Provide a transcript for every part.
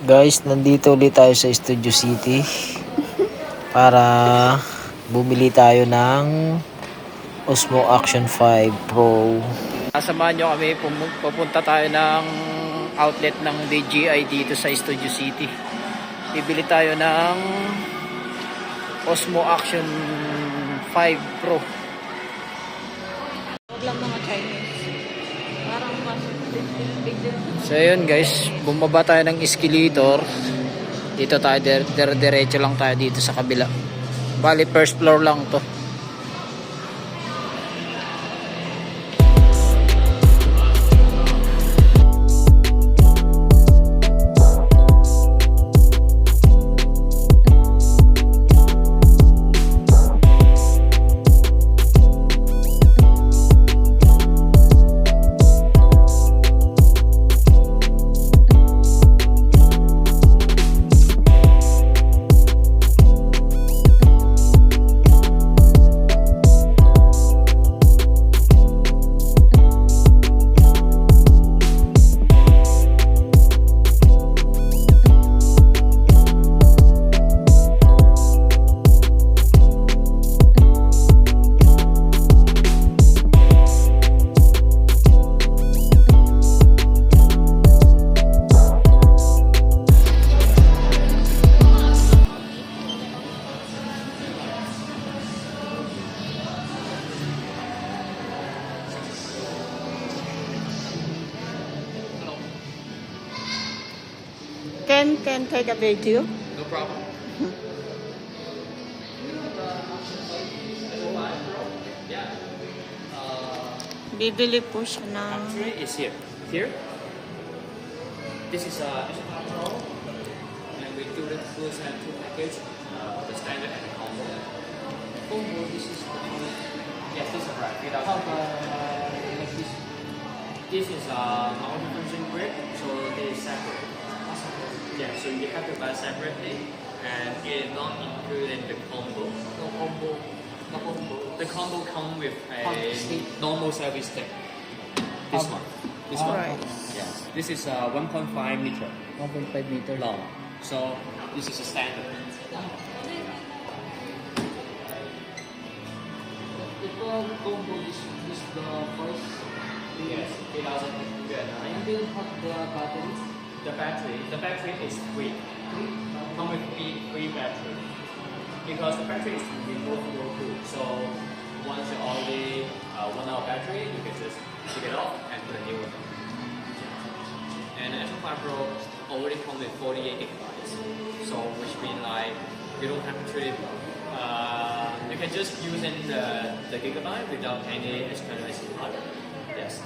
Guys, nandito ulit tayo sa Studio City para bumili tayo ng Osmo Action 5 Pro. Samahan nyo kami, pupunta tayo ng outlet ng DJI dito sa Studio City. Bibili tayo ng Osmo Action 5 Pro. Huwag lang mga Chinese. Parang mas big din. So yun guys, bumaba tayo ng escalator. Dito tayo, diretso lang tayo dito sa kabila. Bali first floor lang to. Can take a video. No problem. Bibili po siya ng... Battery is here. Here. This is Pro, and we do the full set two package, the standard and the combo. Combo, this is yes, this is right. Without like this. This is multi-function grip, so they is separate. Yeah, so you have to buy separately, and it not included the combo. No combo. No combo. The combo comes with a normal service stick. This one. This one. Right. Yeah. This is 1.5 meter 1.5 meter long. So this is a standard. The combo is the first. Yes, 8,000 yuan. And then have the battery. The battery is free. Come with free battery. Because the battery is removable too. So once you already 1 hour battery, you can just take it off and put a new one. And the Action 5 Pro already comes with 48 gigabytes. So which means like you don't have to you can just use in the gigabyte without any external SD card. Yes.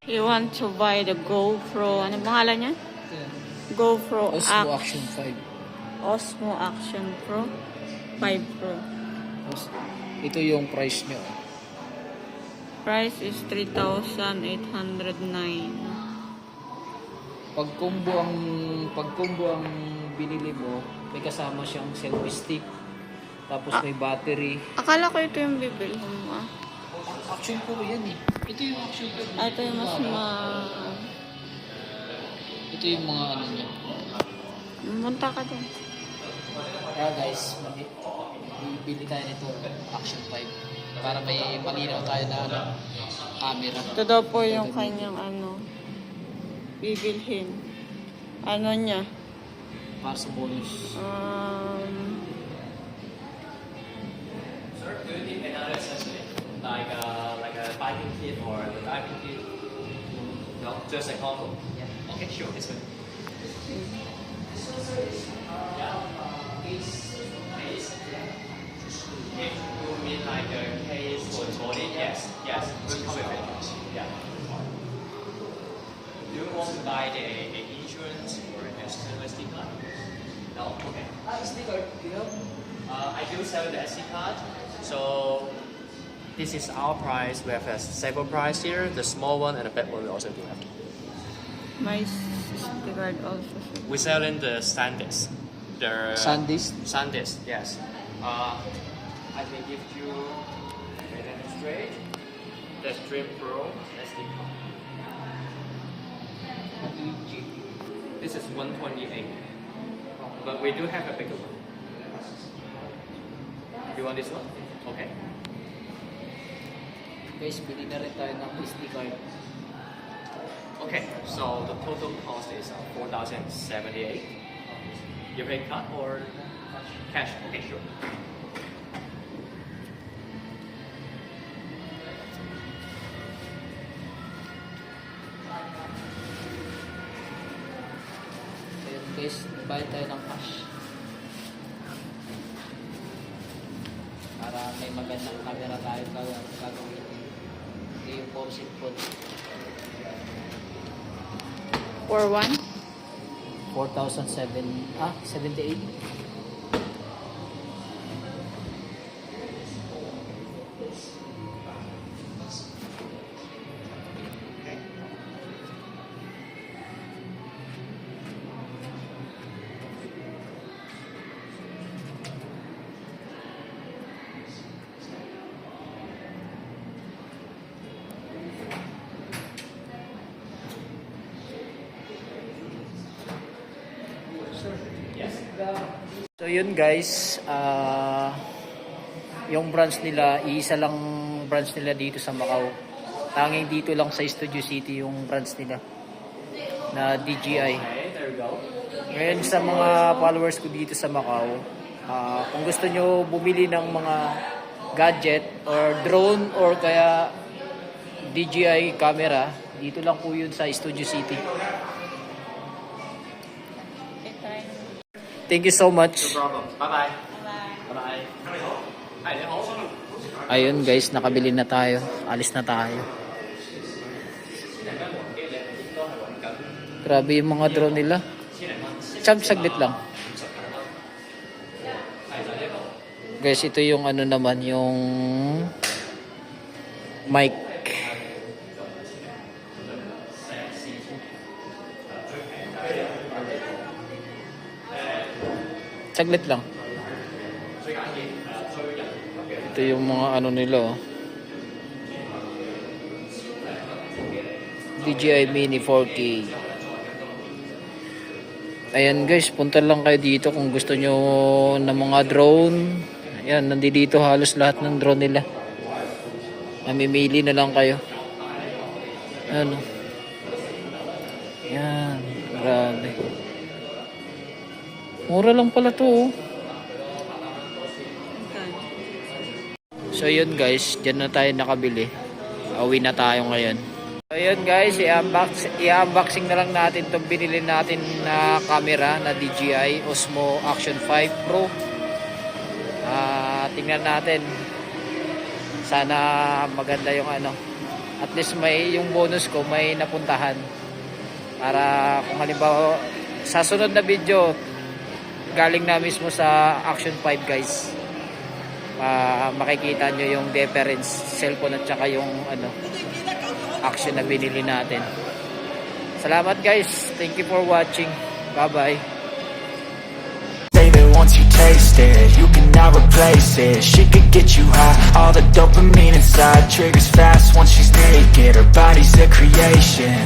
You want to buy the GoPro. Ano pangalan niya? GoPro Osmo Action 5. Osmo Action Pro 5 Pro. Ito yung price nyo. Price is 3,809. Pag combo ang binili mo, may kasama siyang selfie stick. Tapos may battery. Akala ko ito yung bibili mo. Action Pro yan eh. Ito yung Action Pro. Ito yung mas Ito yung mga ano niya. Munta ka dun. Kaya guys, bibili tayo nito Action 5 para may malinaw tayo na camera. Ito daw po yung kanyang bibilhin. Ano niya? Para sa bonus. Sir, do you need another accessory? Like a biking kit or the diving kit? No, just a combo? Yeah. Okay, sure, this one. If you mean like a case for the body, yes, we'll come with it. Yeah. Do you want to buy the insurance or an external SD card? No? Okay. SD card, I do sell the SD card, so this is our price. We have a several price here. The small one and the big one we also do have. My SD card also. We sell in the SanDisk. The SanDisk, yes. I can give you a demonstrate the Stream Pro SD card. This is 128. But we do have a bigger one. You want this one? Okay. Guys, bili na rin tayo ng SD card. Okay, so the total cost is 4,078. You pay card or cash? Okay, sure. Ayun guys, bayad tayo ng cash. Para may magandang camera tayo gagawin. Hindi yung portion po. 4-1? 78. So yun guys, yung branch nila, isa lang branch nila dito sa Macau. Tanging dito lang sa Studio City yung branch nila na DJI. Okay, there we go. Ngayon sa mga followers ko dito sa Macau, kung gusto nyo bumili ng mga gadget or drone or kaya DJI camera, dito lang po yun sa Studio City. Thank you so much. No problem. Bye-bye. Bye-bye. Bye-bye. Ayun guys, nakabili na tayo. Alis na tayo. Grabe yung mga drone nila. Saglit lang. Guys, ito yung ano naman, yung mic. Saglit lang. Ito yung mga ano nila, oh. DJI Mini 4K. Ayan guys, punta lang kayo dito kung gusto nyo ng mga drone. Ayan, nandito halos lahat ng drone nila. Mamimili na lang kayo. Ano? Ayan, grabe. Mura lang pala to, oh. So yun guys, dyan na tayo nakabili. Uwi na tayo ngayon. So yun guys, i-unboxing na lang natin itong binili natin na camera na DJI Osmo Action 5 Pro. Tingnan natin. Sana maganda yung ano. At least may yung bonus ko may napuntahan. Para kung halimbawa sa sunod na video galing na mismo sa Action 5 guys. Makikita nyo yung difference cellphone at saka yung ano Action na binili natin. Salamat guys. Thank you for watching. Bye bye. Say that once you taste it, you cannot replace it. She could get you high, all the dopamine inside triggers fast once she's naked. Her body's a creation.